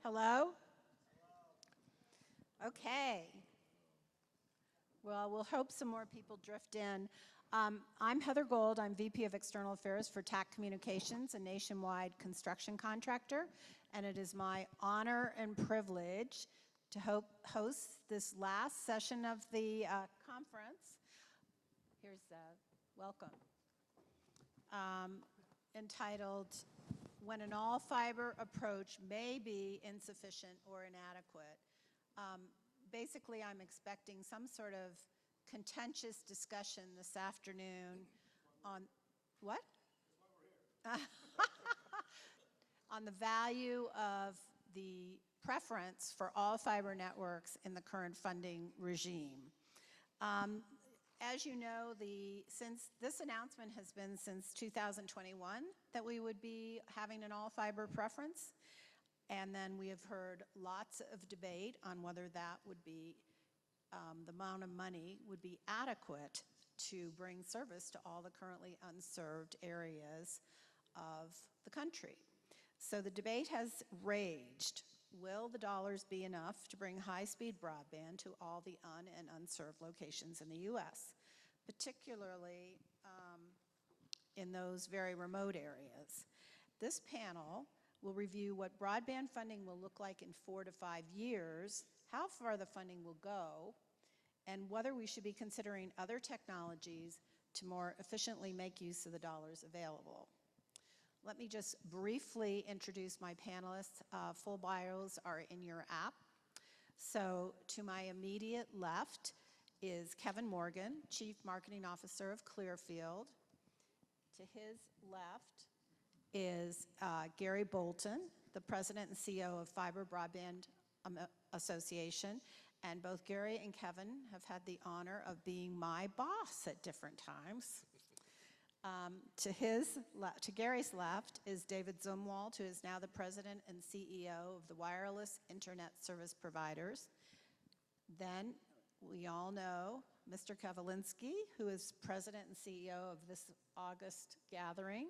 Hello? Okay. Well, we'll hope some more people drift in. I'm Heather Gold. I'm VP of External Affairs for TAC Communications, a nationwide construction contractor. And it is my honor and privilege to host this last session of the conference. Here's welcome. Entitled, When an All-Fiber Approach May Be Insufficient or Inadequate. Basically, I'm expecting some sort of contentious discussion this afternoon on, what? On the value of the preference for all fiber networks in the current funding regime. As you know, since this announcement has been since 2021 that we would be having an all fiber preference. And then we have heard lots of debate on whether that would be, the amount of money would be adequate to bring service to all the currently unserved areas of the country. So the debate has raged. Will the dollars be enough to bring high-speed broadband to all the and unserved locations in the U.S., particularly in those very remote areas? This panel will review what broadband funding will look like in 4 to 5 years, how far the funding will go, and whether we should be considering other technologies to more efficiently make use of the dollars available. Let me just briefly introduce my panelists. Full bios are in your app. So to my immediate left is Kevin Morgan, Chief Marketing Officer of Clearfield. To his left is Gary Bolton, the President and CEO of Fiber Broadband Association. And both Gary and Kevin have had the honor of being my boss at different times. To Gary's left is David Zumwalt, who is now the President and CEO of the Wireless Internet Service Providers. Then we all know Mr. Gavlinski, who is President and CEO of this August gathering.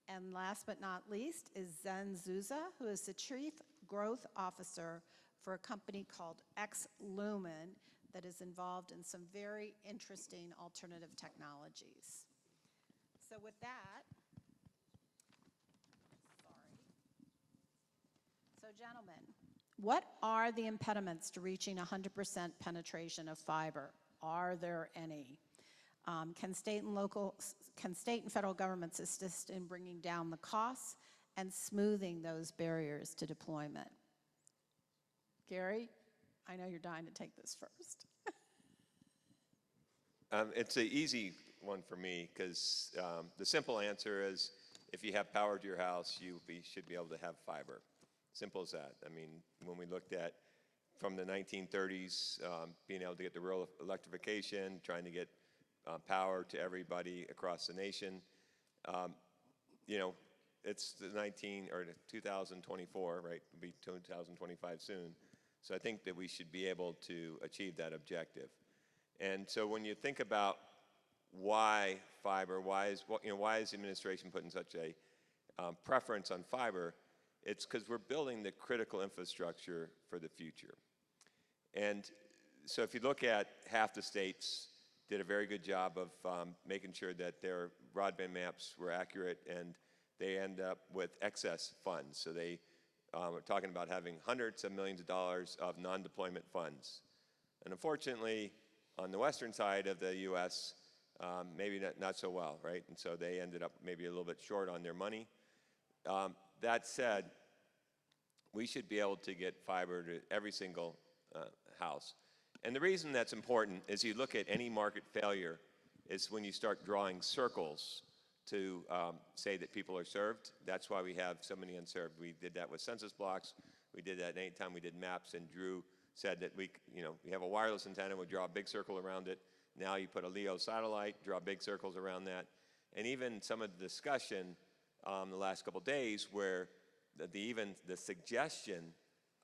And last but not least is Zev Suissa, who is the Chief Growth Officer for a company called x-lumin that is involved in some very interesting alternative technologies. So with that, so gentlemen, what are the impediments to reaching 100% penetration of fiber? Are there any? Can state and federal governments assist in bringing down the costs and smoothing those barriers to deployment? Gary, I know you're dying to take this first. It's an easy one for me because the simple answer is if you have power to your house, you should be able to have fiber. Simple as that. I mean, when we looked at from the 1930s, being able to get the rural electrification, trying to get power to everybody across the nation. You know, it's the 2024, right? It'll be 2025 soon. So I think that we should be able to achieve that objective. And so when you think about why fiber, why is the administration putting such a preference on fiber? It's because we're building the critical infrastructure for the future. And so if you look at half the states, did a very good job of making sure that their broadband maps were accurate, and they end up with excess funds. So they are talking about having hundreds of millions of dollars of non-deployment funds. And unfortunately, on the western side of the U.S., maybe not so well, right? And so they ended up maybe a little bit short on their money. That said, we should be able to get fiber to every single house. And the reason that's important is you look at any market failure is when you start drawing circles to say that people are served. That's why we have so many unserved. We did that with census blocks. We did that anytime we did maps, and Drew said that we have a wireless antenna, we draw a big circle around it. Now you put a LEO satellite, draw big circles around that. And even some of the discussion the last couple of days where even the suggestion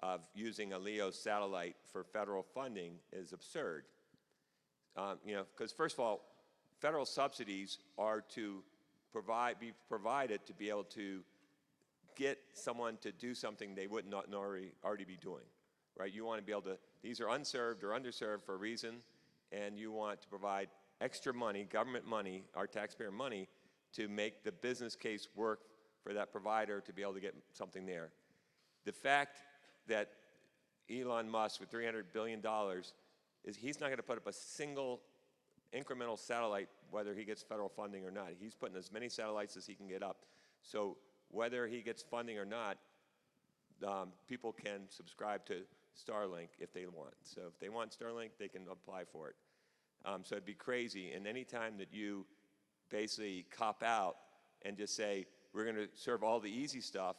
of using a LEO satellite for federal funding is absurd. Because first of all, federal subsidies are to be provided to be able to get someone to do something they would not already be doing, right? You want to be able to, these are unserved or underserved for a reason, and you want to provide extra money, government money, our taxpayer money, to make the business case work for that provider to be able to get something there. The fact that Elon Musk with $300 billion is he's not going to put up a single incremental satellite whether he gets federal funding or not. He's putting as many satellites as he can get up. So whether he gets funding or not, people can subscribe to Starlink if they want. So if they want Starlink, they can apply for it. So it'd be crazy. And any time that you basically cop out and just say, we're going to serve all the easy stuff,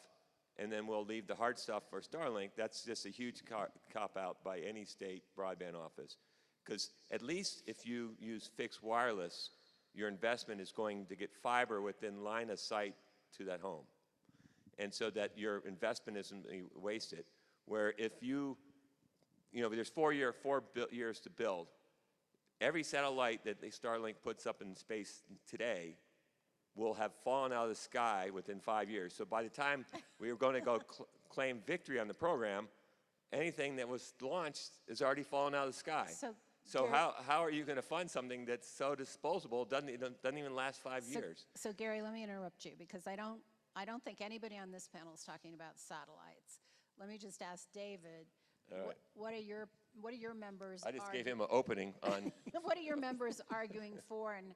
and then we'll leave the hard stuff for Starlink, that's just a huge cop-out by any state broadband office. Because at least if you use fixed wireless, your investment is going to get fiber within line of sight to that home. And so that your investment isn't wasted. Where if there's 4 years to build, every satellite that Starlink puts up in space today will have fallen out of the sky within 5 years. So by the time we are going to go claim victory on the program, anything that was launched is already fallen out of the sky. So how are you going to fund something that's so disposable, doesn't even last 5 years? So Gary, let me interrupt you because I don't think anybody on this panel is talking about satellites. Let me just ask David, right. what are your members I just gave him an opening on. What are your members arguing for, and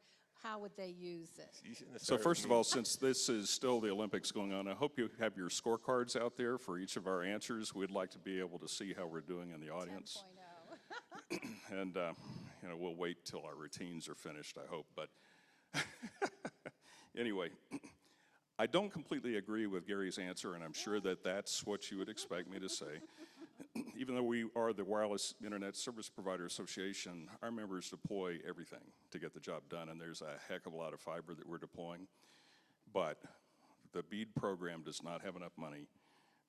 how would they use it? So first of all, since this is still the Olympics going on, I hope you have your scorecards out there for each of our answers. We'd like to be able to see how we're doing in the audience. 10.0. And we'll wait till our routines are finished, I hope. But anyway, I don't completely agree with Gary's answer, and I'm sure that that's what you would expect me to say. Even though we are the Wireless Internet Service Provider Association, our members deploy everything to get the job done, and there's a heck of a lot of fiber that we're deploying. But the BEAD program does not have enough money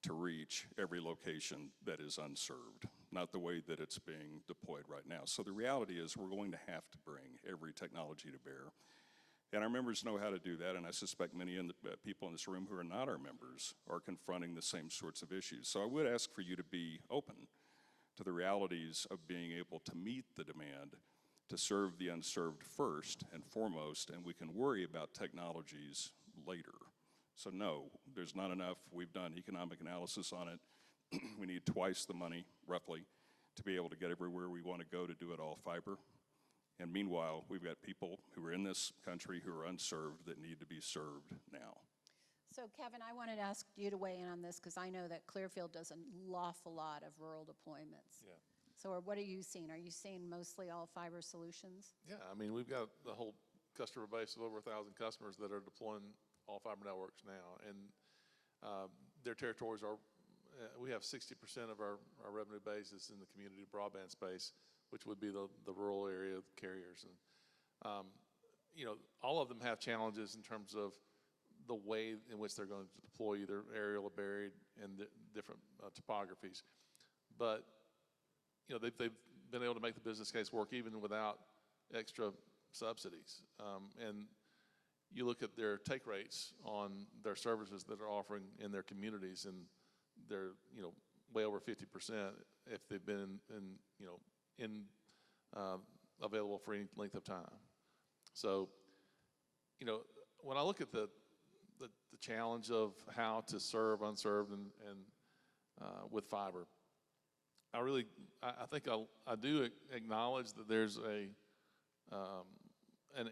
to reach every location that is unserved, not the way that it's being deployed right now. So the reality is we're going to have to bring every technology to bear. And our members know how to do that, and I suspect many people in this room who are not our members are confronting the same sorts of issues. So I would ask for you to be open to the realities of being able to meet the demand to serve the unserved first and foremost, and we can worry about technologies later. So no, there's not enough. We've done economic analysis on it. We need twice the money, roughly, to be able to get everywhere we want to go to do it all fiber. And meanwhile, we've got people who are in this country who are unserved that need to be served now. So Kevin, I wanted to ask you to weigh in on this because I know that Clearfield does an awful lot of rural deployments. Yeah. So what are you seeing? Are you seeing mostly all fiber solutions? Yeah, I mean, we've got the whole customer base of over 1,000 customers that are deploying all fiber networks now. And their territories are, we have 60% of our revenue base is in the community broadband space, which would be the rural area of carriers. And, all of them have challenges in terms of the way in which they're going to deploy either aerial or buried in different topographies. But, they've been able to make the business case work even without extra subsidies. And you look at their take rates on their services that are offering in their communities, and they're, way over 50% if they've been available for any length of time. So, when I look at the challenge of how to serve unserved and with fiber, I think I do acknowledge that there's an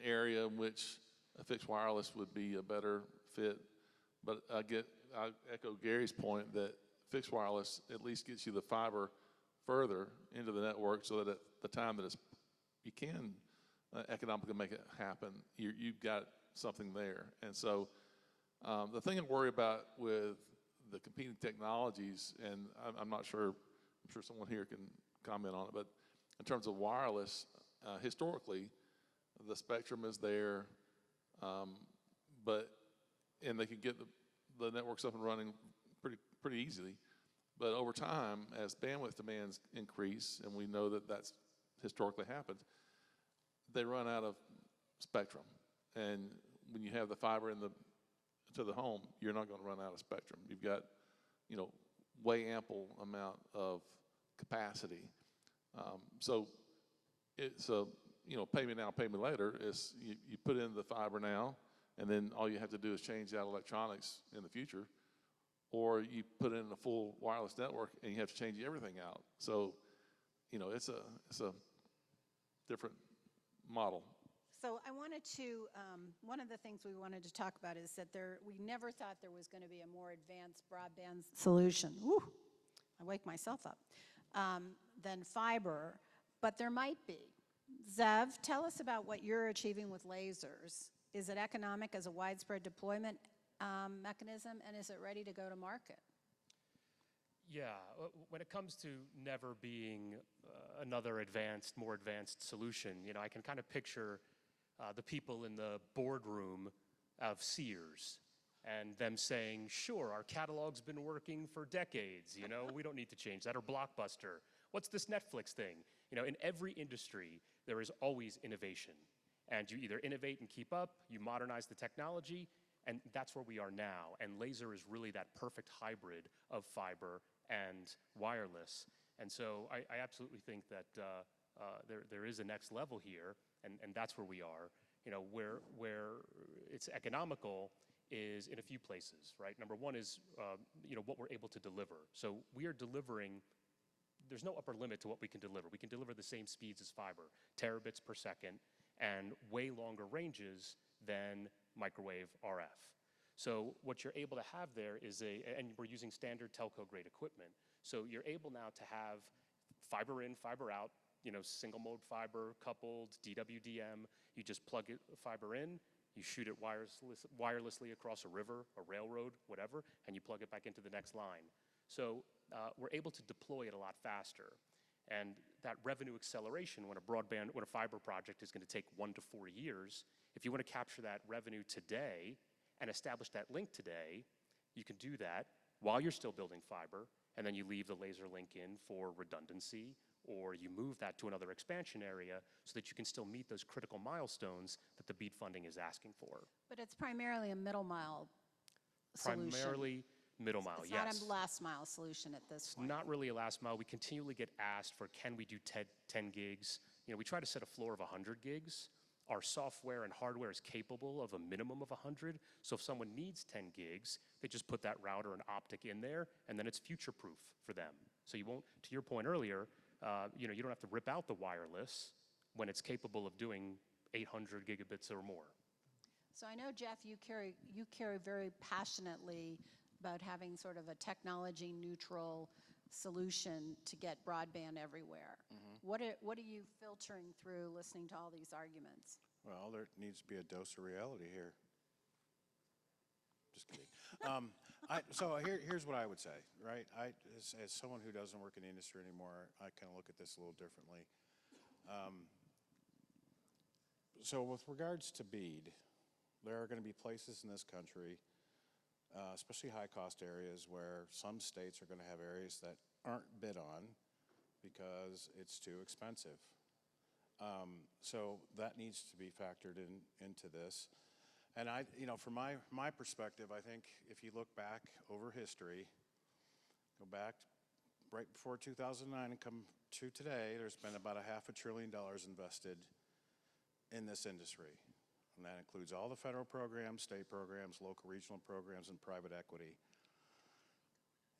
area in which a fixed wireless would be a better fit, but I echo Gary's point that fixed wireless at least gets you the fiber further into the network so that at the time that you can economically make it happen, you've got something there. And so the thing I worry about with the competing technologies, and I'm not sure, I'm sure someone here can comment on it, but in terms of wireless, historically, the spectrum is there, and they can get the networks up and running pretty easily. But over time, as bandwidth demands increase, and we know that that's historically happened, they run out of spectrum. And when you have the fiber to to the home, you're not going to run out of spectrum. You've got, you know, way ample amount of capacity. So it's a, you know, pay me now, pay me later. It's you put in the fiber now, and then all you have to do is change out electronics in the future, or you put in a full wireless network and you have to change everything out. So, you know, it's a different model. So I wanted to, one of the things we wanted to talk about is that we never thought there was going to be a more advanced broadband solution. Woo, I wake myself up, than fiber, but there might be. Zev, tell us about what you're achieving with lasers. Is it economic as a widespread deployment mechanism, and is it ready to go to market? Yeah, when it comes to never being another more advanced solution, you know, I can kind of picture the people in the boardroom of Sears and them saying, sure, our catalog's been working for decades, you know, we don't need to change that, or Blockbuster. What's this Netflix thing? You know, in every industry, there is always innovation. And you either innovate and keep up, you modernize the technology, and that's where we are now. And laser is really that perfect hybrid of fiber and wireless. And so I absolutely think that there is a next level here, and that's where we are. You know, where it's economical is in a few places, right? Number one is, you know, what we're able to deliver. So we are delivering, there's no upper limit to what we can deliver. We can deliver the same speeds as fiber, terabits per second, and way longer ranges than microwave RF. So what you're able to have there is and we're using standard telco grade equipment. So you're able now to have fiber in, fiber out, you know, single mode fiber, coupled, DWDM. You just plug it, fiber in, you shoot it wirelessly across a river, a railroad, whatever, and you plug it back into the next line. So we're able to deploy it a lot faster. And that revenue acceleration, when a fiber project is going to take 1 to 4 years, if you want to capture that revenue today and establish that link today, you can do that while you're still building fiber, and then you leave the laser link in for redundancy, or you move that to another expansion area so that you can still meet those critical milestones that the BEAD funding is asking for. But it's primarily a middle mile solution. Primarily middle mile, It's yes. not a last mile solution at this point. Not really a last mile. We continually get asked for, can we do 10 gigs? You know, we try to set a floor of 100 gigs. Our software and hardware is capable of a minimum of 100. So if someone needs 10 gigs, they just put that router and optic in there, and then it's future-proof for them. So you won't, to your point earlier, you know, you don't have to rip out the wireless when it's capable of doing 800 gigabits or more. So I know, Jeff, you carry very passionately about having sort of a technology neutral solution to get broadband everywhere. What are you filtering through listening to all these arguments? Well, there needs to be a dose of reality here. Just kidding. So here's what I would say, right? As someone who doesn't work in the industry anymore, I kind of look at this a little differently. So with regards to BEAD, there are going to be places in this country, especially high-cost areas, where some states are going to have areas that aren't bid on because it's too expensive. So that needs to be factored into this. And you know, from my perspective, I think if you look back over history, go back right before 2009 and come to today, there's been about $500 billion invested in this industry. And that includes all the federal programs, state programs, local regional programs, and private equity.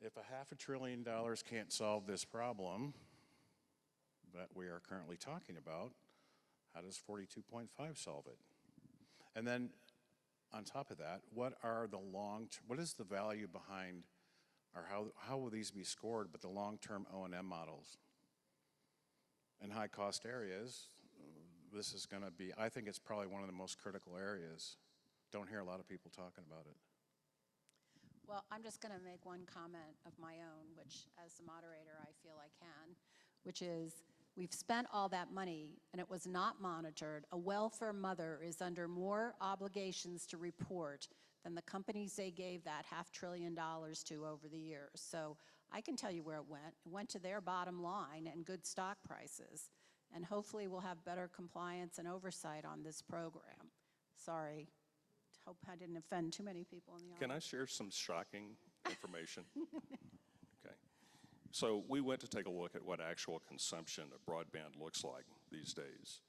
If $500 billion can't solve this problem that we are currently talking about, how does 42.5 solve it? And then on top of that, what is the value behind, or how will these be scored, but the long-term O&M models? In high-cost areas, this is going to be, I think it's probably one of the most critical areas. Don't hear a lot of people talking about it. Well, I'm just going to make one comment of my own, which as the moderator I feel I can, which is we've spent all that money and it was not monitored. A welfare mother is under more obligations to report than the companies they gave that $500 billion to over the years. So I can tell you where it went. It went to their bottom line and good stock prices. And hopefully we'll have better compliance and oversight on this program. Sorry, hope I didn't offend too many people in the audience. Can I share some shocking information? Okay. So we went to take a look at what actual consumption of broadband looks like these days.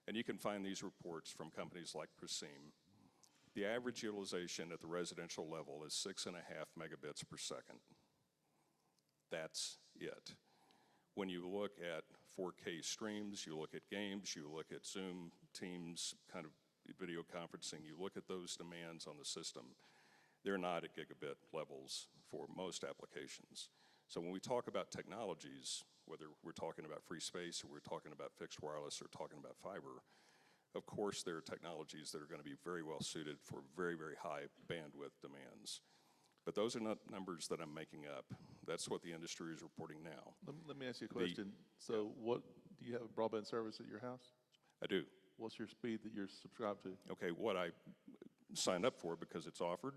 And you can find these reports from companies like Presim. The average utilization at the residential level is 6.5 megabits per second. That's it. When you look at 4K streams, you look at games, you look at Zoom, Teams, kind of video conferencing, you look at those demands on the system, they're not at gigabit levels for most applications. So when we talk about technologies, whether we're talking about free space or we're talking about fixed wireless or talking about fiber, of course there are technologies that are going to be very well suited for very, very high bandwidth demands. But those are not numbers that I'm making up. That's what the industry is reporting now. Let me ask you a question. So what, do you have a broadband service at your house? I do. What's your speed that you're subscribed to? Okay, what I signed up for because it's offered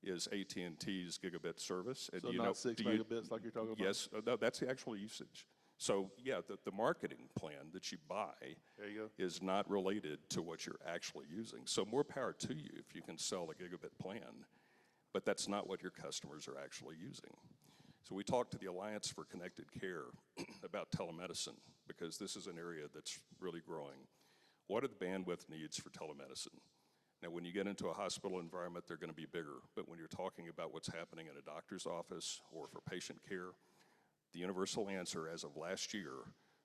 is AT&T's gigabit service. And So not 6 megabits like you're talking about? Yes, no, that's the actual usage. So yeah, the marketing plan that you buy There you go. is not related to what you're actually using. So more power to you if you can sell a gigabit plan, but that's not what your customers are actually using. So we talked to the Alliance for Connected Care about telemedicine because this is an area that's really growing. What are the bandwidth needs for telemedicine? Now, when you get into a hospital environment, they're going to be bigger. But when you're talking about what's happening in a doctor's office or for patient care, the universal answer as of last year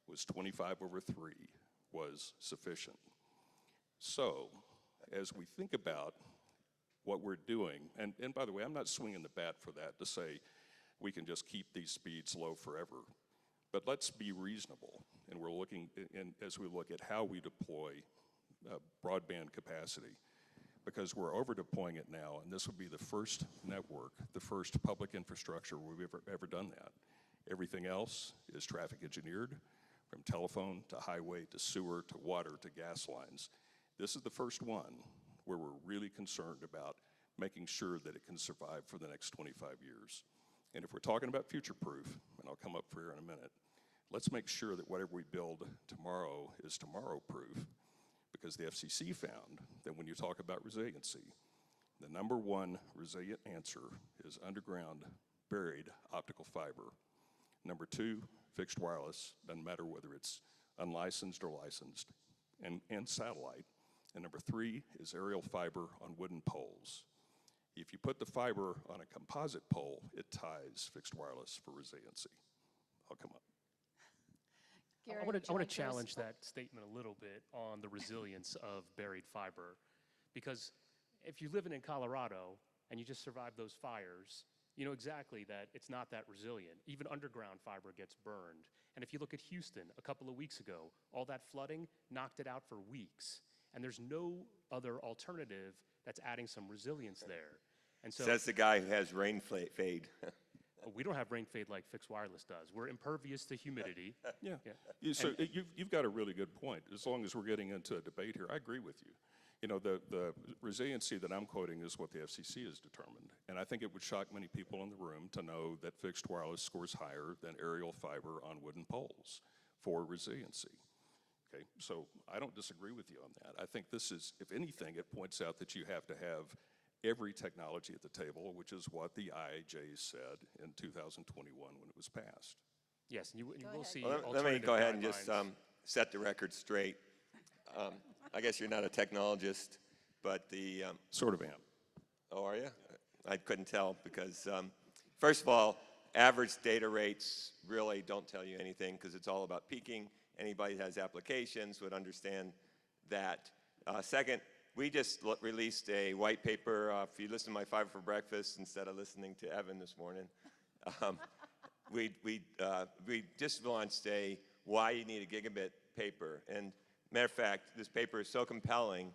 was 25/3 was sufficient. So, as we think about what we're doing, and by the way, I'm not swinging the bat for that to say we can just keep these speeds low forever. But let's be reasonable, and we're looking, as we look at how we deploy broadband capacity, because we're over deploying it now, and this will be the first network, the first public infrastructure where we've ever done that. Everything else is traffic engineered, from telephone to highway to sewer to water to gas lines. This is the first one where we're really concerned about making sure that it can survive for the next 25 years. And if we're talking about future-proof, and I'll come up for here in a minute, let's make sure that whatever we build tomorrow is tomorrow-proof, because the FCC found that when you talk about resiliency, the #1 resilient answer is underground, buried optical fiber. #2, fixed wireless, doesn't matter whether it's unlicensed or licensed, and satellite. And #3 is aerial fiber on wooden poles. If you put the fiber on a composite pole, it ties fixed wireless for resiliency. I'll come up. Gary, I would want you to like challenge that statement a little bit on the resilience of buried fiber, because if you live in Colorado and you just survive those fires, you know exactly that it's not that resilient. Even underground fiber gets burned. And if you look at Houston a couple of weeks ago, all that flooding knocked it out for weeks. And there's no other alternative that's adding some resilience there. And so Says the guy who has rain fade. we don't have rain fade like fixed wireless does. We're impervious to humidity. Yeah. Yeah. So you've got a really good point. As long as we're getting into a debate here, I agree with you. You know, the resiliency that I'm quoting is what the FCC has determined. And I think it would shock many people in the room to know that fixed wireless scores higher than aerial fiber on wooden poles for resiliency. Okay, so I don't disagree with you on that. I think this is, if anything, it points out that you have to have every technology at the table, which is what the IIJ said in 2021 when it was passed. Yes, and you will ahead. see Well, let me alternative go ahead and just guidelines. set the record straight. I guess you're not a technologist, but the Sort of am. oh, are you? I couldn't tell because, first of all, average data rates really don't tell you anything because it's all about peaking. Anybody that has applications would understand that. Second, we just released a white paper. If you listen to my Fiber for Breakfast instead of listening to Evan this morning, we just launched a why you need a gigabit paper. And matter of fact, this paper is so compelling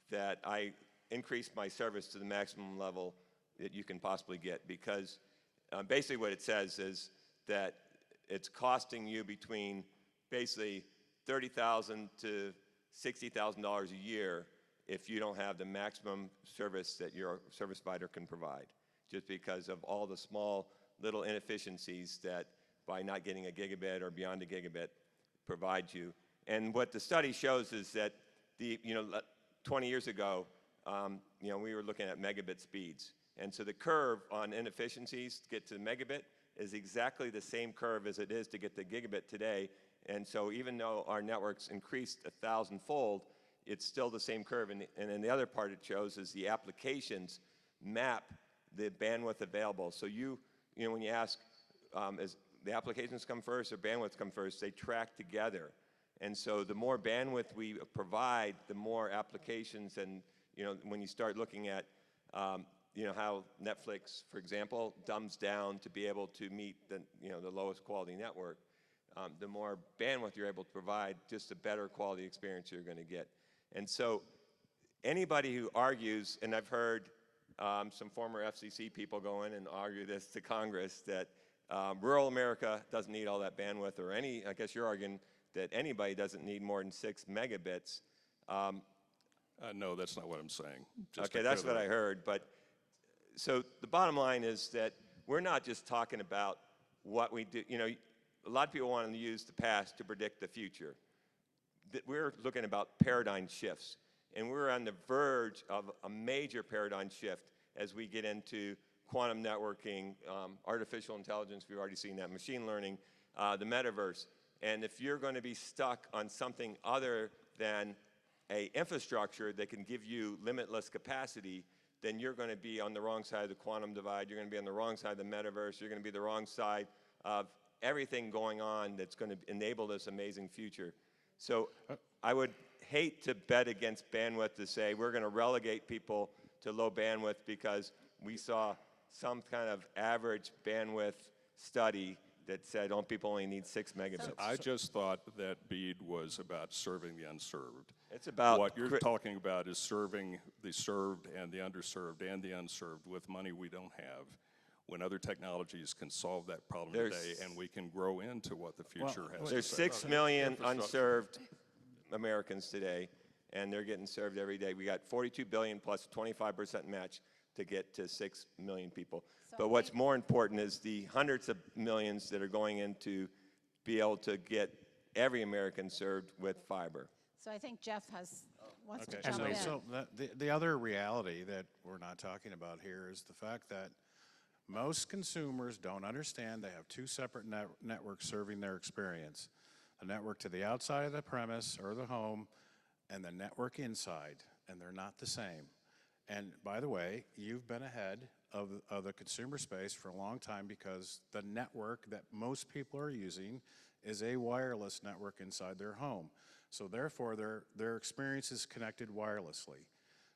that I increased my service to the maximum level that you can possibly get, because basically what it says is that it's costing you between basically $30,000 to $60,000 a year if you don't have the maximum service that your service provider can provide, just because of all the small little inefficiencies that by not getting a gigabit or beyond a gigabit provides you. And what the study shows is that 20 years ago, you know, we were looking at megabit speeds. And so the curve on inefficiencies to get to megabit is exactly the same curve as it is to get to gigabit today. And so even though our networks increased 1,000-fold, it's still the same curve. And then the other part it shows is the applications map the bandwidth available. So you know, when you ask, is the applications come first or bandwidth come first, they track together. And so the more bandwidth we provide, the more applications. And you know, when you start looking at you know, how Netflix, for example, dumbs down to be able to meet the, you know, the lowest quality network, the more bandwidth you're able to provide, just a better quality experience you're going to get. And so anybody who argues, and I've heard some former FCC people go in and argue this to Congress, that rural America doesn't need all that bandwidth, or any, I guess you're arguing that anybody doesn't need more than 6 megabits. No, that's not what I'm saying. Just Okay, to that's clear what that I heard. But so the bottom line is that we're not just talking about what we do. You know, a lot of people want to use the past to predict the future. We're looking about paradigm shifts, and we're on the verge of a major paradigm shift as we get into quantum networking, artificial intelligence, we've already seen that, machine learning, the metaverse. And if you're going to be stuck on something other than a infrastructure that can give you limitless capacity, then you're going to be on the wrong side of the quantum divide, you're going to be on the wrong side of the metaverse, you're going to be the wrong side of everything going on that's going to enable this amazing future. So I would hate to bet against bandwidth to say we're going to relegate people to low bandwidth because we saw some kind of average bandwidth study that said, oh, people only need 6 megabits. I just thought that BEAD was about serving the unserved. It's about what you're talking about is serving the served and the underserved and the unserved with money we don't have, when other technologies can solve that problem today, and we can grow into what the future has. There's to say. 6 million unserved Americans today, and they're getting served every day. We got 42 billion plus 25% match to get to 6 million people. But what's more important is the hundreds of millions that are going in to be able to get every American served with fiber. So I think Jeff wants to Okay, jump in. so the other reality that we're not talking about here is the fact that most consumers don't understand they have two separate networks serving their experience. The network to the outside of the premise or the home, and the network inside, and they're not the same. And by the way, you've been ahead of the consumer space for a long time because the network that most people are using is a wireless network inside their home. So therefore, their experience is connected wirelessly.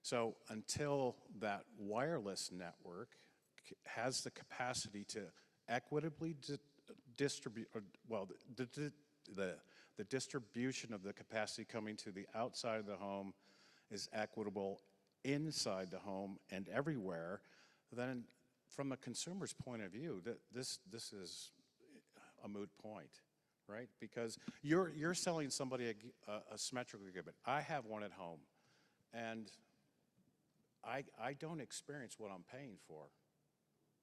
So until that wireless network has the capacity to equitably distribute, well, the distribution of the capacity coming to the outside of the home is equitable inside the home and everywhere, then from a consumer's point of view, this is a moot point, right? Because you're selling somebody a symmetrical gigabit. I have one at home, and I don't experience what I'm paying for.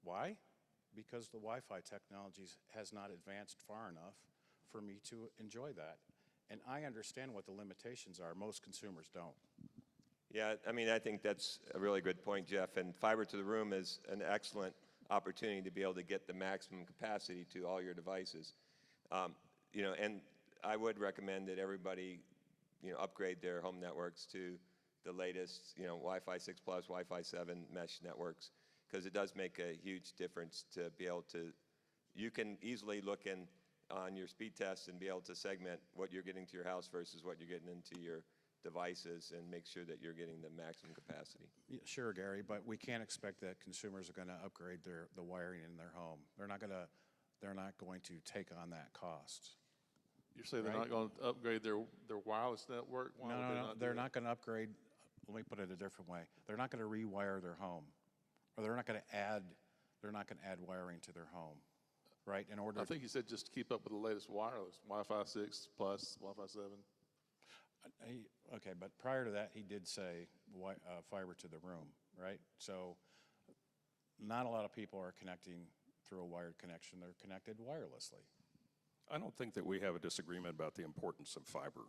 Why? Because the Wi-Fi technology has not advanced far enough for me to enjoy that. And I understand what the limitations are. Most consumers don't. Yeah, I mean, I think that's a really good point, Jeff. And fiber to the room is an excellent opportunity to be able to get the maximum capacity to all your devices. You know, and I would recommend that everybody, you know, upgrade their home networks to the latest, you know, Wi-Fi 6 Plus, Wi-Fi 7 mesh networks, because it does make a huge difference to be able to, you can easily look in on your speed test and be able to segment what you're getting to your house versus what you're getting into your devices and make sure that you're getting the maximum capacity. Yeah, sure, Gary, but we can't expect that consumers are going to upgrade the wiring in their home. They're not going to take on that cost. You're saying they're Right. not going to upgrade their wireless network? Why would they No, not do they're that? not going to upgrade. Let me put it a different way. They're not going to rewire their home, or they're not going to add wiring to their home, right? In order. I think you said just to keep up with the latest wireless, Wi-Fi 6 Plus, Wi-Fi 7. Okay, but prior to that, he did say fiber to the room, right? So not a lot of people are connecting through a wired connection. They're connected wirelessly. I don't think that we have a disagreement about the importance of fiber.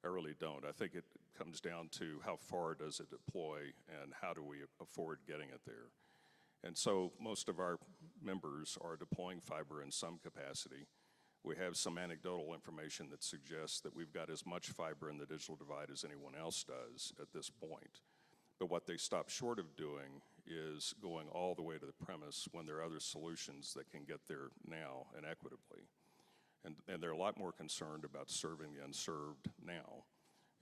I really don't. I think it comes down to how far does it deploy and how do we afford getting it there. And so most of our members are deploying fiber in some capacity. We have some anecdotal information that suggests that we've got as much fiber in the digital divide as anyone else does at this point. But what they stop short of doing is going all the way to the premise when there are other solutions that can get there now and equitably. And they're a lot more concerned about serving the unserved now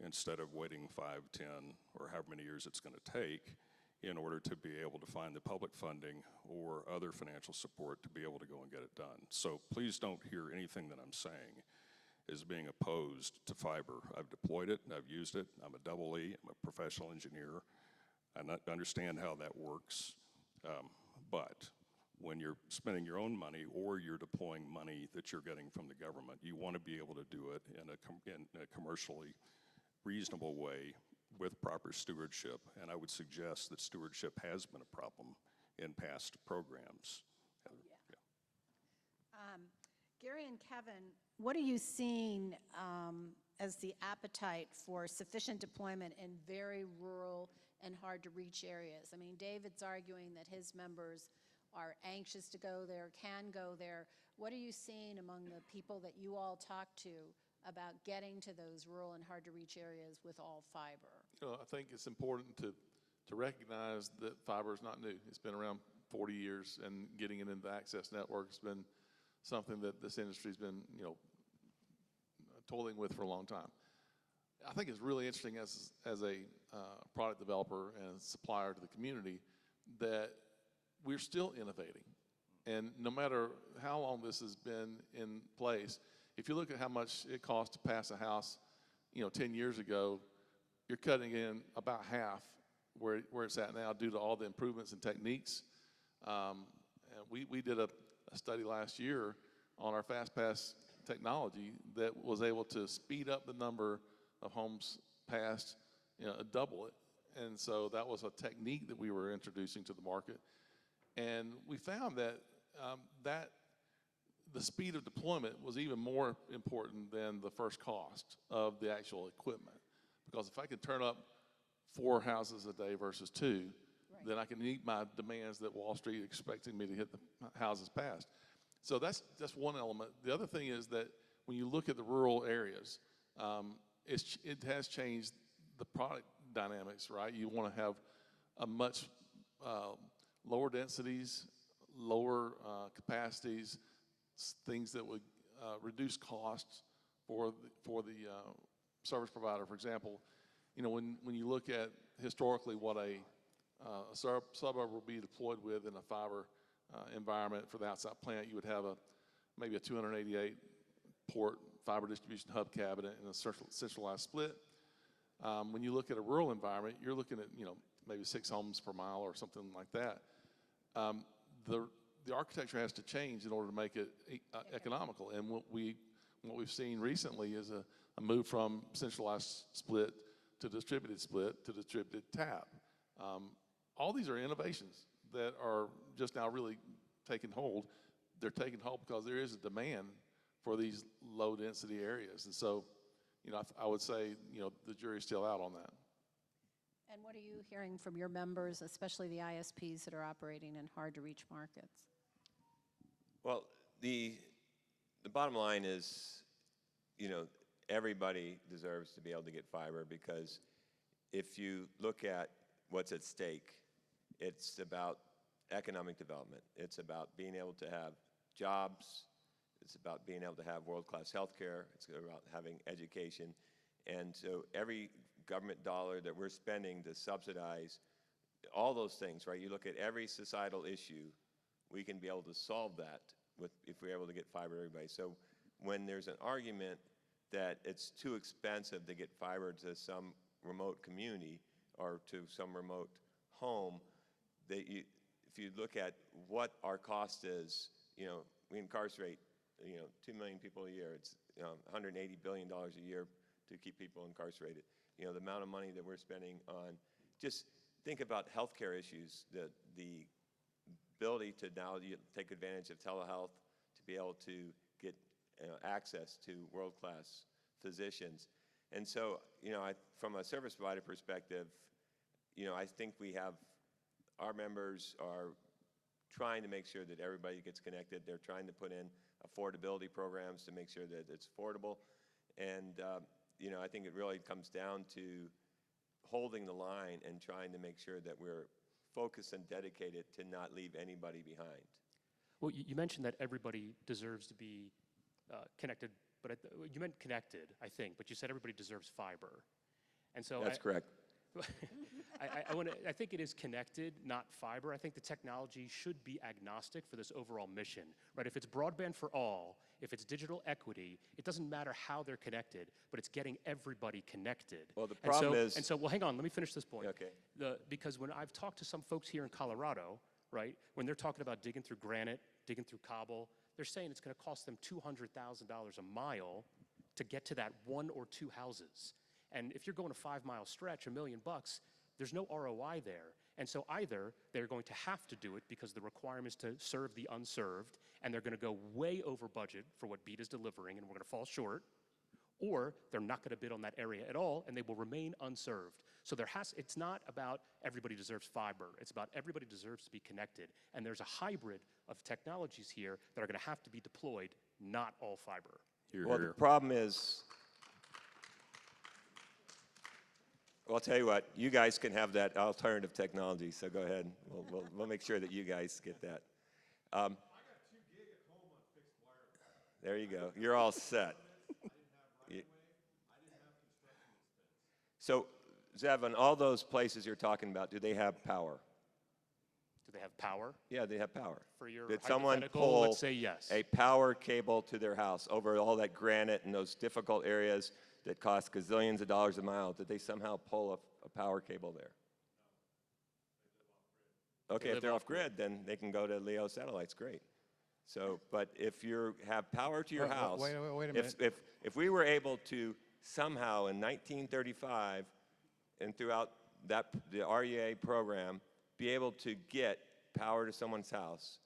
instead of waiting 5, 10, or however many years it's going to take in order to be able to find the public funding or other financial support to be able to go and get it done. So please don't hear anything that I'm saying as being opposed to fiber. I've deployed it, I've used it, I'm a double E, I'm a professional engineer. I understand how that works, but when you're spending your own money or you're deploying money that you're getting from the government, you want to be able to do it in a commercially reasonable way with proper stewardship. And I would suggest that stewardship has been a problem in past programs. Gary and Kevin, what are you seeing as the appetite for sufficient deployment in very rural and hard-to-reach areas? I mean, David's arguing that his members are anxious to go there, can go there. What are you seeing among the people that you all talk to about getting to those rural and hard-to-reach areas with all fiber? You know, I think it's important to recognize that fiber is not new. It's been around 40 years, and getting it into the access network has been something that this industry's been, you know, toiling with for a long time. I think it's really interesting as a product developer and supplier to the community that we're still innovating. And no matter how long this has been in place, if you look at how much it costs to pass a house, you know, 10 years ago, you're cutting in about half where it's at now due to all the improvements and techniques. And we did a study last year on our FastPass technology that was able to speed up the number of homes passed, you know, double it. And so that was a technique that we were introducing to the market. And we found that the speed of deployment was even more important than the first cost of the actual equipment. Because if I could turn up 4 houses a day versus 2, right, then I can meet my demands that Wall Street expecting me to hit the houses passed. So that's one element. The other thing is that when you look at the rural areas, it has changed the product dynamics, right? You want to have a much lower densities, lower capacities, things that would reduce costs for the service provider. For example, you know, when you look at historically what a suburb will be deployed with in a fiber environment for the outside plant, you would have maybe a 288 port fiber distribution hub cabinet and a centralized split. When you look at a rural environment, you're looking at, you know, maybe 6 homes per mile or something like that. The architecture has to change in order to make it economical. And what we've seen recently is a move from centralized split to distributed split to distributed tap. All these are innovations that are just now really taking hold. They're taking hold because there is a demand for these low density areas. And so, you know, I would say, you know, the jury's still out on that. And what are you hearing from your members, especially the ISPs that are operating in hard-to-reach markets? Well, the bottom line is, you know, everybody deserves to be able to get fiber, because if you look at what's at stake, it's about economic development. It's about being able to have jobs. It's about being able to have world-class health care. It's about having education. And so every government dollar that we're spending to subsidize all those things, right? You look at every societal issue, we can be able to solve that if we're able to get fiber to everybody. So when there's an argument that it's too expensive to get fiber to some remote community or to some remote home, if you look at what our cost is, you know, we incarcerate, you know, 2 million people a year. It's $180 billion a year to keep people incarcerated. You know, the amount of money that we're spending on, just think about healthcare issues, the ability to now take advantage of telehealth, to be able to get access to world-class physicians. And so, from a service provider perspective, I think our members are trying to make sure that everybody gets connected. They're trying to put in affordability programs to make sure that it's affordable. And, I think it really comes down to holding the line and trying to make sure that we're focused and dedicated to not leave anybody behind. Well, you mentioned that everybody deserves to be connected, but you meant connected, I think, but you said everybody deserves fiber. And so That's correct. I think it is connected, not fiber. I think the technology should be agnostic for this overall mission, right? If it's broadband for all, if it's digital equity, it doesn't matter how they're connected, but it's getting everybody connected. Well, the problem is... well, hang on, let me finish this point. Okay. Because when I've talked to some folks here in Colorado, right, when they're talking about digging through granite, digging through cobble, they're saying it's going to cost them $200,000 a mile to get to that 1 or 2 houses. And if you're going a 5-mile stretch, $1 million, there's no ROI there. And so either they're going to have to do it because the requirement is to serve the unserved, and they're going to go way over budget for what BEAD is delivering, and we're going to fall short, or they're not going to bid on that area at all, and they will remain unserved. So it's not about everybody deserves fiber. It's about everybody deserves to be connected. And there's a hybrid of technologies here that are going to have to be deployed, not all fiber. Well, the problem is... Well, I'll tell you what, you guys can have that alternative technology, so go ahead. We'll make sure that you guys get that. I got 2 gig at home on fixed wireless. There you go. You're all set. So, Zev, on all those places you're talking about, do they have power? Do they have power? Yeah, they have power. For your Did someone hypothetical, pull let's say yes. a power cable to their house over all that granite and those difficult areas that cost gazillions of dollars a mile? Did they somehow pull a power cable there? Okay, if they're off-grid, then they can go to LEO satellites, great. So, but if you have power to your house, Wait a minute. if we were able to somehow in 1935 and throughout the REA program be able to get power to someone's house,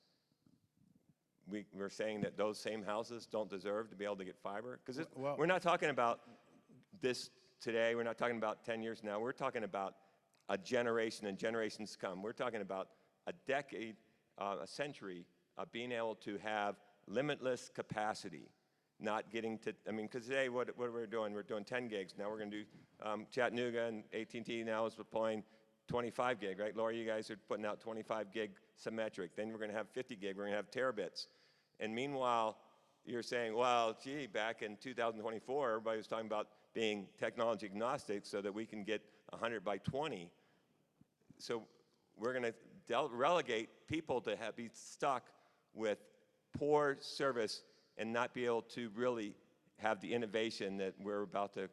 we're saying that those same houses don't deserve to be able to get fiber? Because we're not talking about this today, we're not talking about 10 years now, we're talking about a generation and generations to come. We're talking about a decade, a century of being able to have limitless capacity, not getting to, because today what we're doing 10 gigs. Now we're going to do, Chattanooga and AT&T now is deploying 25 gig, right? Laura, you guys are putting out 25 gig symmetric. Then we're going to have 50 gig, we're going to have terabits. And meanwhile, you're saying, well, gee, back in 2024, everybody was talking about being technology agnostic so that we can get 100 by 20. So we're going to relegate people to be stuck with poor service and not be able to really have the innovation that we're about to,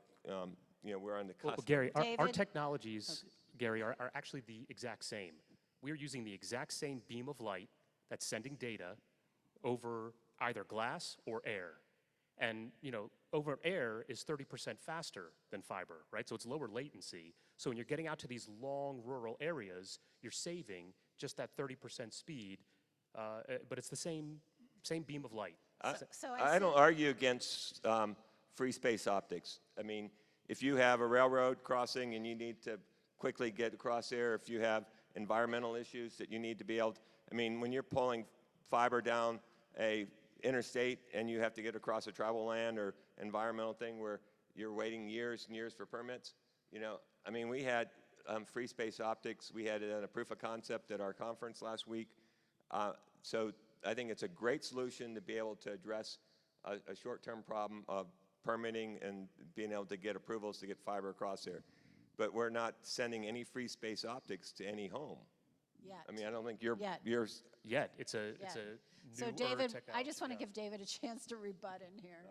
we're on the cusp. Well, Gary, our David? technologies, Gary, are actually the exact same. We're using the exact same beam of light that's sending data over either glass or air. And, over air is 30% faster than fiber, right? So it's lower latency. So when you're getting out to these long rural areas, you're saving just that 30% speed, but it's the same beam of light. I don't argue against free space optics. If you have a railroad crossing and you need to quickly get across there, if you have environmental issues that you need to be able to, when you're pulling fiber down a interstate and you have to get across a tribal land or environmental thing where you're waiting years and years for permits, we had free space optics. We had it on a proof of concept at our conference last week. So I think it's a great solution to be able to address a short-term problem of permitting and being able to get approvals to get fiber across there. But we're not sending any free space optics to any home. Yet. I don't think you're... Yet, it's a So newer David, technology. I just want to give David a chance to rebut in here.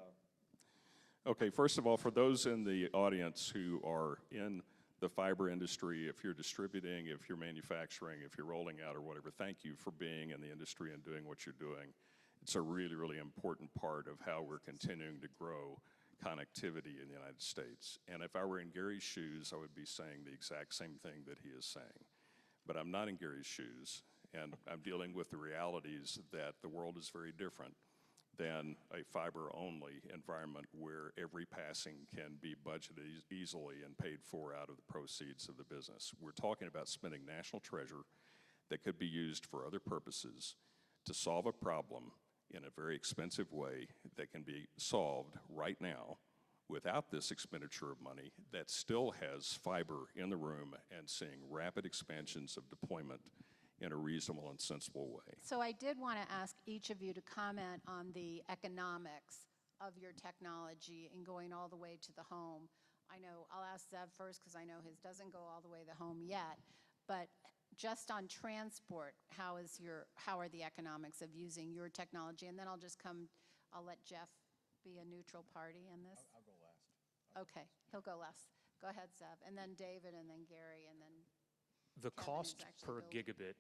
Okay, first of all, for those in the audience who are in the fiber industry, if you're distributing, if you're manufacturing, if you're rolling out or whatever, thank you for being in the industry and doing what you're doing. It's a really, really important part of how we're continuing to grow connectivity in the United States. And if I were in Gary's shoes, I would be saying the exact same thing that he is saying. But I'm not in Gary's shoes, and I'm dealing with the realities that the world is very different than a fiber-only environment where every passing can be budgeted easily and paid for out of the proceeds of the business. We're talking about spending national treasure that could be used for other purposes to solve a problem in a very expensive way that can be solved right now without this expenditure of money that still has fiber in the room and seeing rapid expansions of deployment in a reasonable and sensible way. So I did want to ask each of you to comment on the economics of your technology and going all the way to the home. I know, I'll ask Zev first because I know his doesn't go all the way to the home yet, but just on transport, how are the economics of using your technology? And then I'll let Jeff be a neutral party in this. I'll go last. Okay, he'll go last. Go ahead, Zev, and then David, and then Gary, and then The Kevin is cost actually per building. gigabit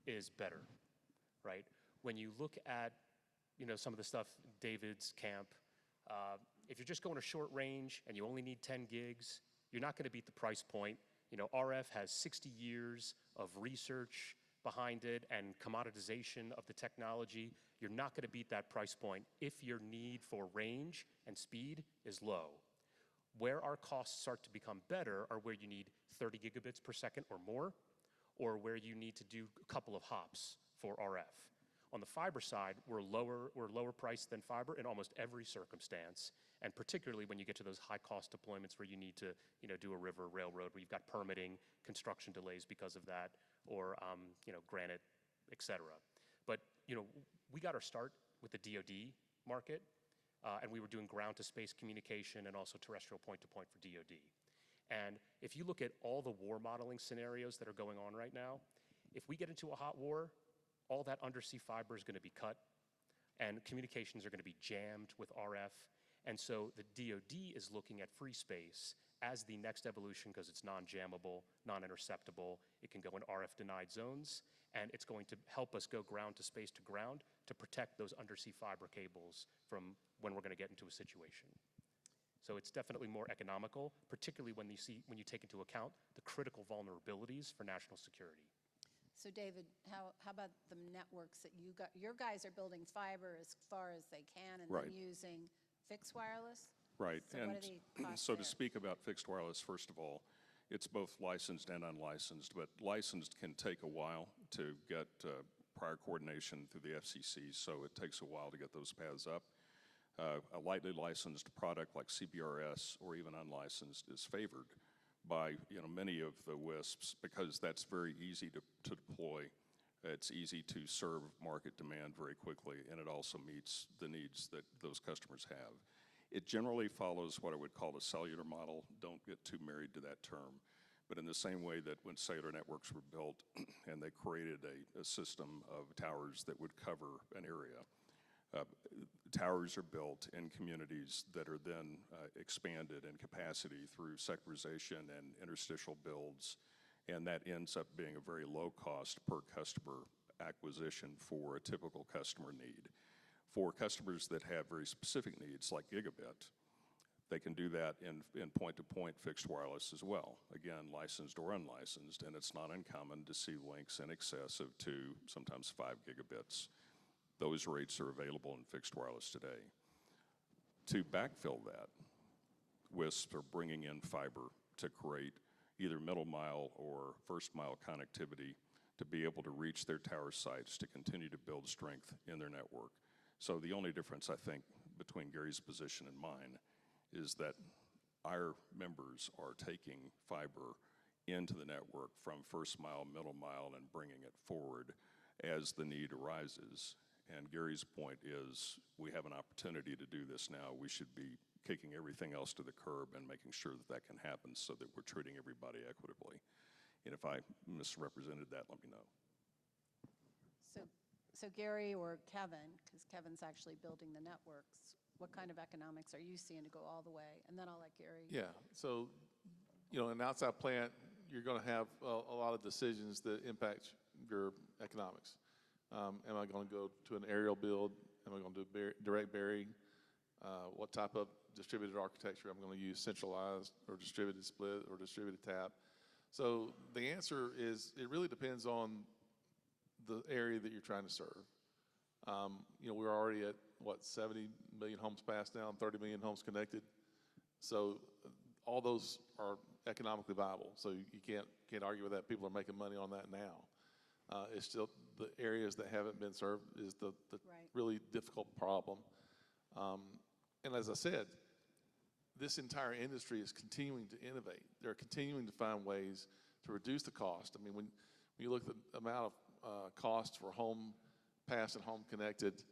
is better, right? When you look at, some of the stuff David's camp, if you're just going a short range and you only need 10 gigs, you're not going to beat the price point. RF has 60 years of research behind it and commoditization of the technology. You're not going to beat that price point if your need for range and speed is low. Where our costs start to become better are where you need 30 gigabits per second or more, or where you need to do a couple of hops for RF. On the fiber side, we're lower priced than fiber in almost every circumstance, and particularly when you get to those high cost deployments where you need to do a river railroad, where you've got permitting, construction delays because of that, or granite, et cetera. But we got our start with the DoD market, and we were doing ground to space communication and also terrestrial point to point for DoD. And if you look at all the war modeling scenarios that are going on right now, if we get into a hot war, all that undersea fiber is going to be cut, and communications are going to be jammed with RF. And so the DoD is looking at free space as the next evolution because it's non-jammable, non-interceptable. It can go in RF-denied zones, and it's going to help us go ground to ground to protect those undersea fiber cables from when we're going to get into a situation. So it's definitely more economical, particularly when you take into account the critical vulnerabilities for national security. So David, how about the networks that your guys are building fiber as far as they can and Right. then using fixed wireless? Right, So and what are the costs so to there? speak about fixed wireless, first of all, it's both licensed and unlicensed, but licensed can take a while to get prior coordination through the FCC, so it takes a while to get those paths up. A lightly licensed product like CBRS or even unlicensed is favored by many of the WISPs because that's very easy to deploy. It's easy to serve market demand very quickly, and it also meets the needs that those customers have. It generally follows what I would call the cellular model. Don't get too married to that term. But in the same way that when cellular networks were built and they created a system of towers that would cover an area, towers are built in communities that are then expanded in capacity through sectorization and interstitial builds, and that ends up being a very low cost per customer acquisition for a typical customer need. For customers that have very specific needs like gigabit, they can do that in point-to-point fixed wireless as well, again, licensed or unlicensed, and it's not uncommon to see links in excess of 2, sometimes 5 gigabits. Those rates are available in fixed wireless today. To backfill that, WISPs are bringing in fiber to create either middle mile or first mile connectivity to be able to reach their tower sites to continue to build strength in their network. So the only difference, I think, between Gary's position and mine is that our members are taking fiber into the network from first mile, middle mile, and bringing it forward as the need arises. And Gary's point is we have an opportunity to do this now. We should be kicking everything else to the curb and making sure that that can happen so that we're treating everybody equitably. And if I misrepresented that, let me know. So Gary or Kevin, because Kevin's actually building the networks, what kind of economics are you seeing to go all the way? And then I'll let Gary. Yeah, so, in an outside plant, you're going to have a lot of decisions that impact your economics. Am I going to go to an aerial build? Am I going to do direct bury? What type of distributed architecture I'm going to use, centralized or distributed split or distributed tap? So the answer is it really depends on the area that you're trying to serve. We're already at what, 70 million homes passed now and 30 million homes connected. So all those are economically viable. So you can't argue with that. People are making money on that now. It's still the areas that haven't been served is the Right. really difficult problem. And as I said, this entire industry is continuing to innovate. They're continuing to find ways to reduce the cost. I mean, when you look at the amount of cost for home passed and home connected,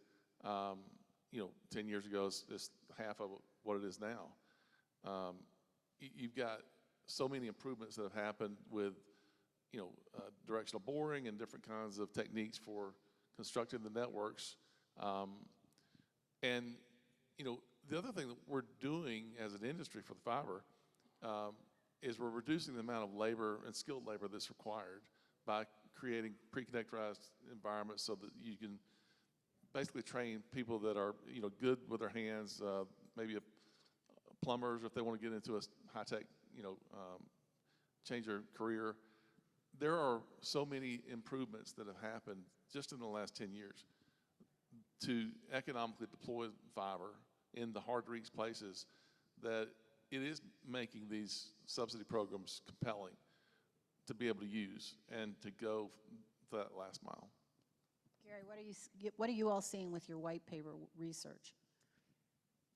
10 years ago is half of what it is now. You've got so many improvements that have happened with, directional boring and different kinds of techniques for constructing the networks. And the other thing that we're doing as an industry for the fiber is we're reducing the amount of labor and skilled labor that's required by creating pre-connectorized environments so that you can basically train people that are good with their hands, maybe plumbers if they want to get into a high-tech, change their career. There are so many improvements that have happened just in the last 10 years to economically deploy fiber in the hard-to-reach places that it is making these subsidy programs compelling to be able to use and to go that last mile. Gary, what are you all seeing with your white paper research?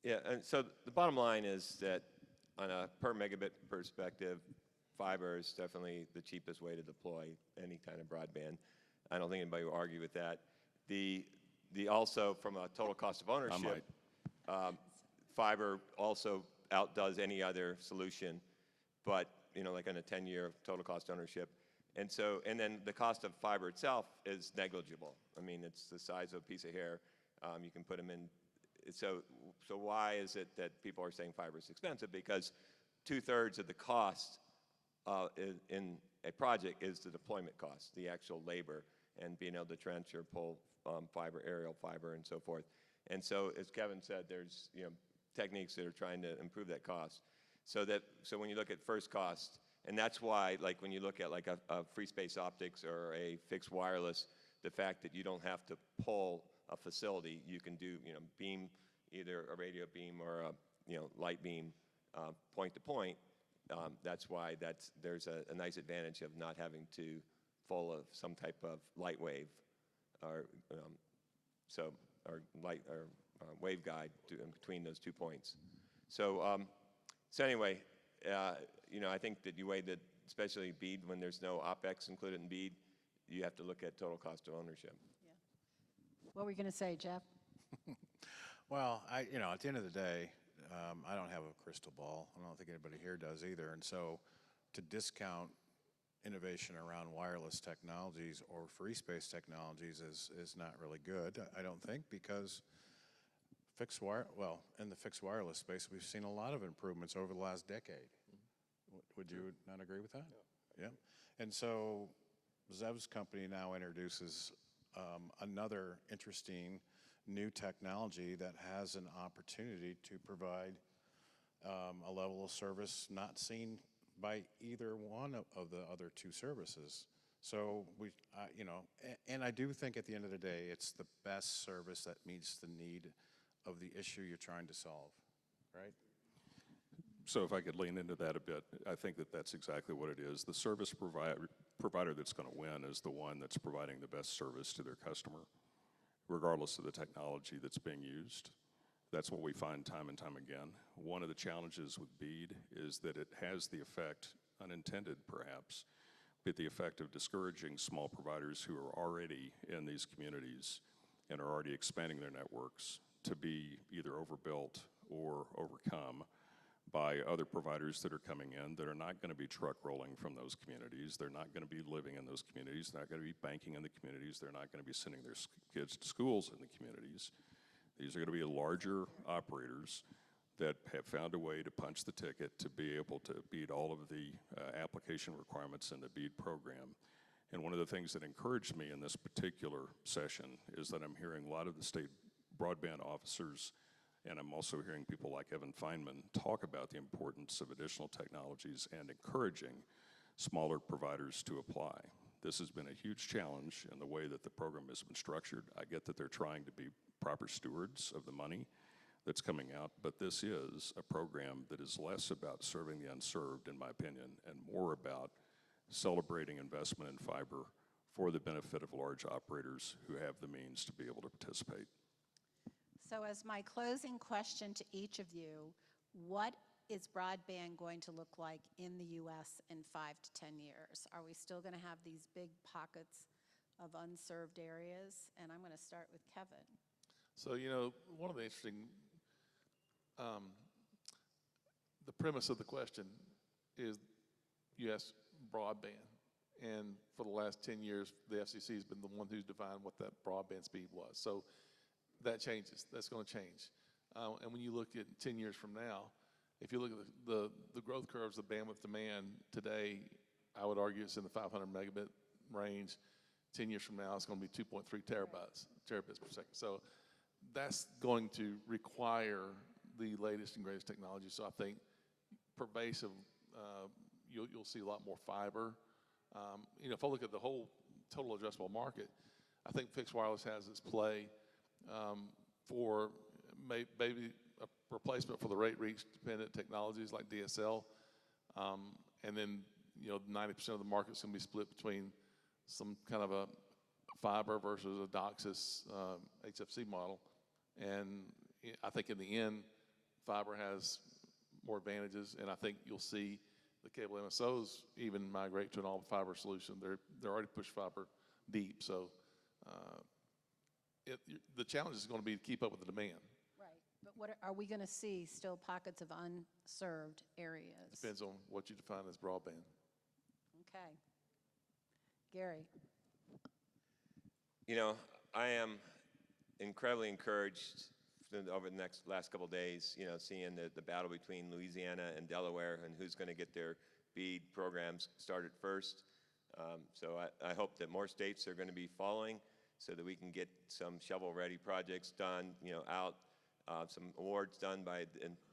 Yeah, and so the bottom line is that on a per megabit perspective, fiber is definitely the cheapest way to deploy any kind of broadband. I don't think anybody will argue with that. The also from a total cost of ownership, fiber also outdoes any other solution, but like on a 10-year total cost ownership. And then the cost of fiber itself is negligible. I mean, it's the size of a piece of hair. You can put them in. So why is it that people are saying fiber is expensive? Because 2/3 of the cost in a project is the deployment cost, the actual labor, and being able to trench or pull fiber, aerial fiber, and so forth. And so, as Kevin said, there's techniques that are trying to improve that cost. So when you look at first cost, and that's why, like when you look at like a free space optics or a fixed wireless, the fact that you don't have to pull a facility, you can do beam, either a radio beam or a light beam, point to point. That's why there's a nice advantage of not having to pull some type of light wave or light or waveguide in between those 2 points. So anyway, I think that you weigh that, especially BEAD, when there's no OpEx included in BEAD, you have to look at total cost of ownership. Yeah. What were you going to say, Jeff? Well, at the end of the day, I don't have a crystal ball. I don't think anybody here does either. And so to discount innovation around wireless technologies or free space technologies is not really good, I don't think, because in the fixed wireless space, we've seen a lot of improvements over the last decade. Would you not agree with that? Yeah. And so Zev's company now introduces another interesting new technology that has an opportunity to provide a level of service not seen by either one of the other two services. So and I do think at the end of the day, it's the best service that meets the need of the issue you're trying to solve, right? So if I could lean into that a bit, I think that that's exactly what it is. The service provider that's going to win is the one that's providing the best service to their customer, regardless of the technology that's being used. That's what we find time and time again. One of the challenges with BEAD is that it has the effect, unintended perhaps, but the effect of discouraging small providers who are already in these communities and are already expanding their networks to be either overbuilt or overcome by other providers that are coming in that are not going to be truck rolling from those communities. They're not going to be living in those communities. They're not going to be banking in the communities. They're not going to be sending their kids to schools in the communities. These are going to be larger operators that have found a way to punch the ticket to be able to beat all of the application requirements in the BEAD program. And one of the things that encouraged me in this particular session is that I'm hearing a lot of the state broadband officers, and I'm also hearing people like Evan Feynman talk about the importance of additional technologies and encouraging smaller providers to apply. This has been a huge challenge in the way that the program has been structured. I get that they're trying to be proper stewards of the money that's coming out, but this is a program that is less about serving the unserved, in my opinion, and more about celebrating investment in fiber for the benefit of large operators who have the means to be able to participate. So as my closing question to each of you, what is broadband going to look like in the U.S. in 5 to 10 years? Are we still going to have these big pockets of unserved areas? And I'm going to start with Kevin. So, you know, one of the interesting, the premise of the question is you asked broadband. And for the last 10 years, the FCC has been the one who's defined what that broadband speed was. So that changes. That's going to change. And when you look at 10 years from now, if you look at the growth curves of bandwidth demand today, I would argue it's in the 500 megabit range. 10 years from now, it's going to be 2.3 terabits per second. So that's going to require the latest and greatest technology. So I think pervasive, you'll see a lot more fiber. You know, if I look at the whole total addressable market, I think fixed wireless has its play for maybe a replacement for the rate reach dependent technologies like DSL. And then, you know, 90% of the market's going to be split between some kind of a fiber versus a DOCSIS HFC model. And I think in the end, fiber has more advantages, and I think you'll see the cable MSOs even migrate to an all-fiber solution. They're already pushed fiber deep, so the challenge is going to be to keep up with the demand. Right. But what are we going to see still pockets of unserved areas? Depends on what you define as broadband. Okay. Gary. You know, I am incredibly encouraged over the last couple of days, you know, seeing the battle between Louisiana and Delaware and who's going to get their BEAD programs started first. So I hope that more states are going to be following so that we can get some shovel-ready projects done, you know, out, some awards done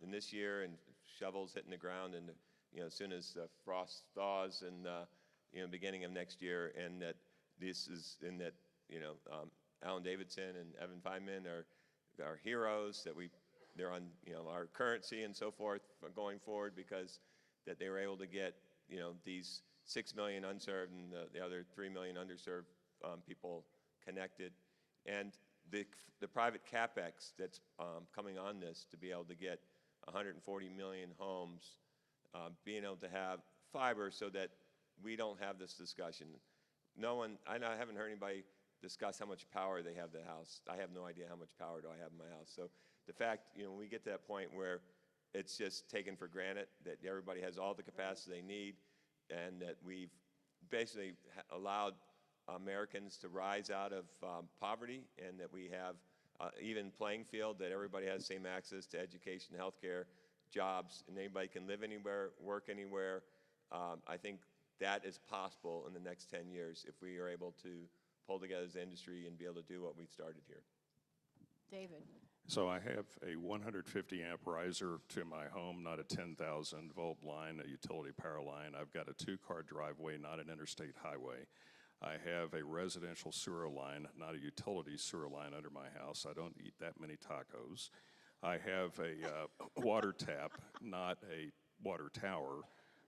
in this year, and shovels hitting the ground, and you know, as soon as the frost thaws, and you know, beginning of next year, and that this is in that, you know, Alan Davidson and Evan Feynman are heroes, that they're on, you know, our currency and so forth going forward, because that they were able to get, you know, these 6 million unserved and the other 3 million underserved people connected, and the private capex that's coming on this to be able to get 140 million homes, being able to have fiber so that we don't have this discussion. I haven't heard anybody discuss how much power they have in the house. I have no idea how much power do I have in my house. So the fact, you know, when we get to that point where it's just taken for granted that everybody has all the capacity they need, and that we've basically allowed Americans to rise out of poverty, and that we have even playing field, that everybody has the same access to education, healthcare, jobs, and anybody can live anywhere, work anywhere. I think that is possible in the next 10 years if we are able to pull together as an industry and be able to do what we've started here. David. So I have a 150 amp riser to my home, not a 10,000 volt line, a utility power line. I've got a 2-car driveway, not an interstate highway. I have a residential sewer line, not a utility sewer line under my house. I don't eat that many tacos. I have a water tap, not a water tower,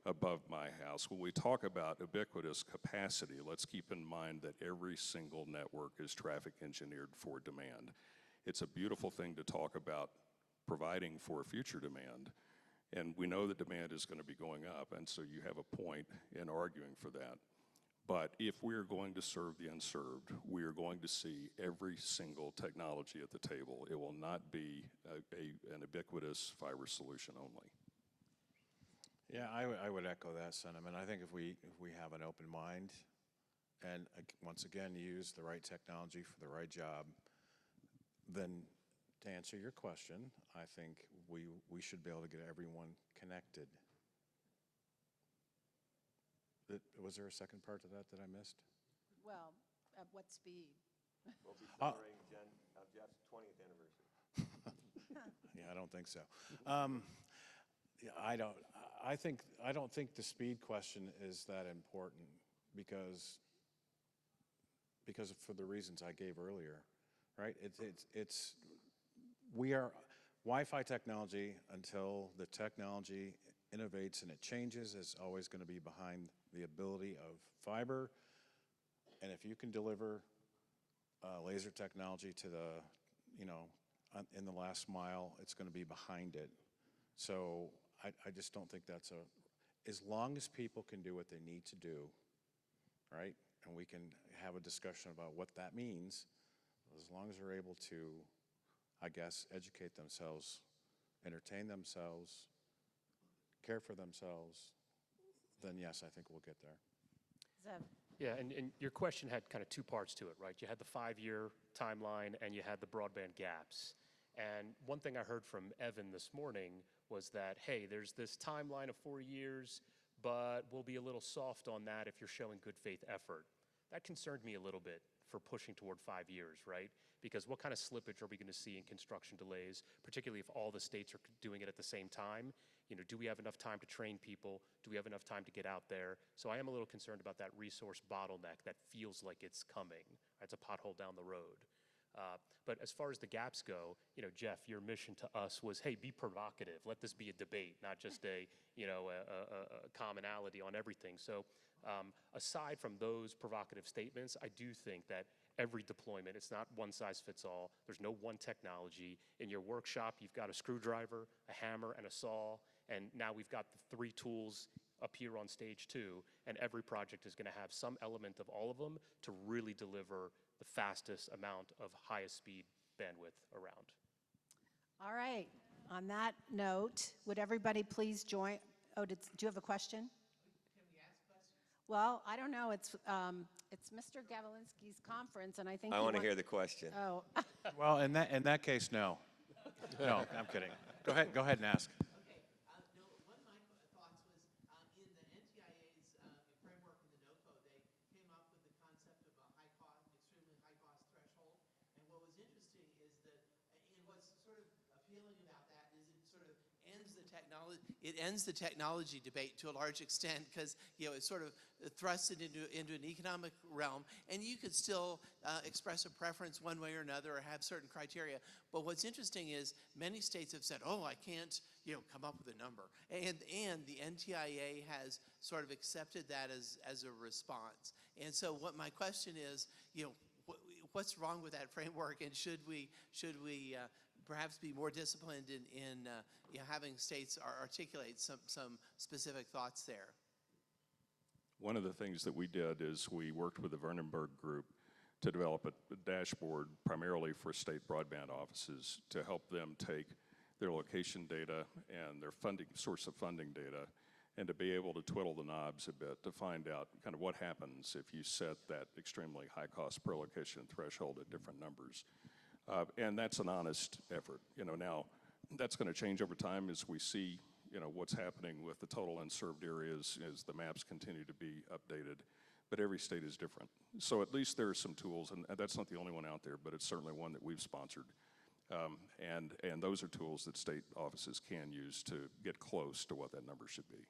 above my house. When we talk about ubiquitous capacity, let's keep in mind that every single network is traffic engineered for demand. It's a beautiful thing to talk about providing for future demand, and we know that demand is going to be going up, and so you have a point in arguing for that. But if we're going to serve the unserved, we are going to see every single technology at the table. It will not be an ubiquitous fiber solution only. Yeah, I would echo that sentiment. I think if we have an open mind and once again use the right technology for the right job, then to answer your question, I think we should be able to get everyone connected. Was there a second part to that I missed? Well, at what speed? We'll be celebrating Jeff's 20th anniversary. Yeah, I don't think so. Yeah, I don't think the speed question is that important because for the reasons I gave earlier. right? We are, Wi-Fi technology, until the technology innovates and it changes, is always going to be behind the ability of fiber. And if you can deliver laser technology to the, in the last mile, it's going to be behind it. So I just don't think that's as long as people can do what they need to do, right? And we can have a discussion about what that means, as long as they're able to, I guess, educate themselves, entertain themselves, care for themselves, then yes, I think we'll get there. Zev? Yeah, and your question had kind of two parts to it, right? You had the 5-year timeline and you had the broadband gaps. And one thing I heard from Evan this morning was that, hey, there's this timeline of 4 years, but we'll be a little soft on that if you're showing good faith effort. That concerned me a little bit for pushing toward 5 years, right? Because what kind of slippage are we going to see in construction delays, particularly if all the states are doing it at the same time? Do we have enough time to train people? Do we have enough time to get out there? So I am a little concerned about that resource bottleneck that feels like it's coming. It's a pothole down the road. But as far as the gaps go, Jeff, your mission to us was, hey, be provocative. Let this be a debate, not just a commonality on everything. So aside from those provocative statements, I do think that every deployment, it's not one size fits all. There's no one technology. In your workshop, you've got a screwdriver, a hammer, and a saw. And now we've got the 3 tools up here on stage 2. And every project is going to have some element of all of them to really deliver the fastest amount of highest speed bandwidth around. All right. On that note, would everybody please join? Oh, do you have a question? Can we ask questions? Well, I don't know. It's Mr. Gavlinski's conference, and I think I want to hear the question. Oh, Well, in that case, no. No, I'm kidding. Go ahead and ask. Okay. No, one of my thoughts was in the NTIA's framework in the NOCO, they came up with the concept of a extremely high cost threshold. And what was interesting is that, and what's sort of appealing about that is it sort of ends the technology. It ends the technology debate to a large extent because it sort of thrusts it into an economic realm, and you could still express a preference one way or another or have certain criteria. But what's interesting is many states have said, oh, I can't come up with a number, and the NTIA has sort of accepted that as a response. And so what my question is, what's wrong with that framework, and should we perhaps be more disciplined in having states articulate some specific thoughts there? One of the things that we did is we worked with the Vernonburg Group to develop a dashboard primarily for state broadband offices to help them take their location data and their source of funding data, and to be able to twiddle the knobs a bit to find out kind of what happens if you set that extremely high cost per location threshold at different numbers. And that's an honest effort. Now that's going to change over time as we see what's happening with the total unserved areas as the maps continue to be updated, but every state is different. So at least there are some tools, and that's not the only one out there, but it's certainly one that we've sponsored. And those are tools that state offices can use to get close to what that number should be.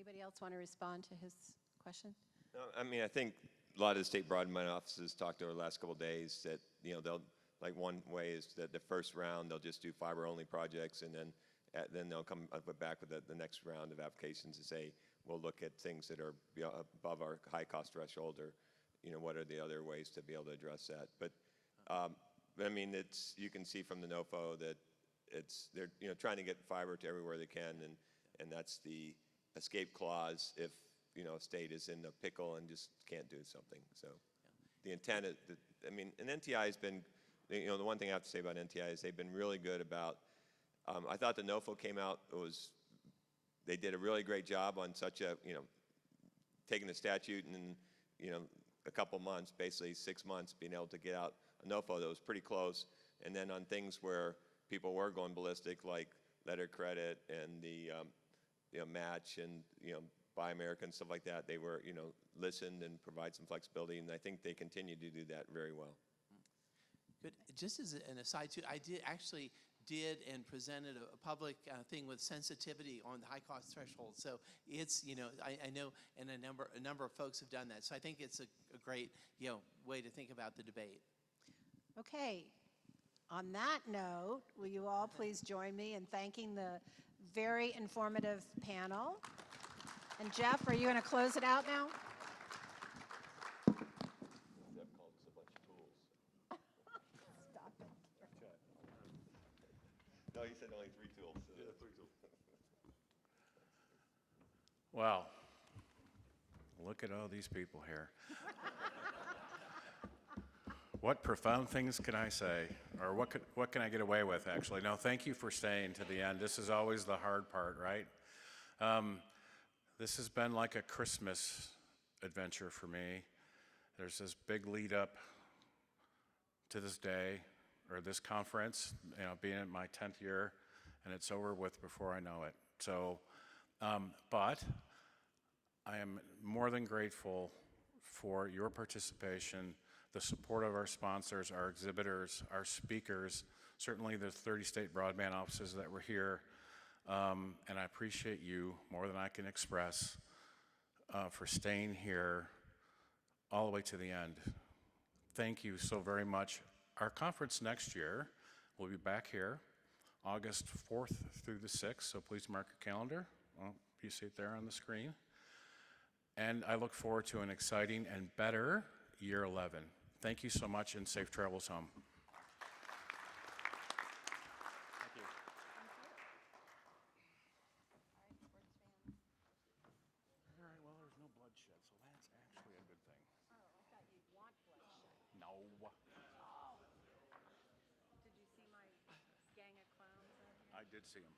anybody else want to respond to his question? No, I mean, I think a lot of the state broadband offices talked over the last couple of days that, they'll, like one way is that the first round, they'll just do fiber-only projects, and then they'll come back with the next round of applications to say, we'll look at things that are above our high-cost threshold, or, what are the other ways to be able to address that. But I mean, you can see from the NOFO that they're trying to get fiber to everywhere they can, and that's the escape clause if, a state is in a pickle and just can't do something. So the intent is, and NTI has been, the one thing I have to say about NTI is they've been really good about, I thought the NOFO came out, they did a really great job on such a, taking the statute and, a couple months, basically 6 months, being able to get out a NOFO that was pretty close. And then on things where people were going ballistic, like letter credit and the, match and, Buy American, stuff like that, they were, listened and provide some flexibility, and I think they continue to do that very well. Good. Just as an aside too, I did and presented a public thing with sensitivity on the high cost threshold. So it's, I know, and a number of folks have done that. So I think it's a great, way to think about the debate. Okay, on that note, will you all please join me in thanking the very informative panel? And Jeff, are you going to close it out now? Zev called us a bunch of tools. Stop it. No, he said only 3 tools. Yeah, 3 tools. Well, look at all these people here. What profound things can I say? Or what can I get away with, actually? No, thank you for staying to the end. This is always the hard part, right? This has been like a Christmas adventure for me. There's this big lead up to this day, or this conference, being in my 10th year, and it's over with before I know it. So, but I am more than grateful for your participation, the support of our sponsors, our exhibitors, our speakers, certainly the 30 state broadband offices that were here. And I appreciate you more than I can express for staying here all the way to the end. Thank you so very much. Our conference next year will be back here, August 4th through the 6th, so please mark your calendar. Well, you see it there on the screen. And I look forward to an exciting and better year 11. Thank you so much, and safe travels home. Thank you. All right, well, there's no bloodshed, so that's actually a good thing. Oh, I thought you'd want bloodshed. No. Did you see my gang of clowns out here? I did see him.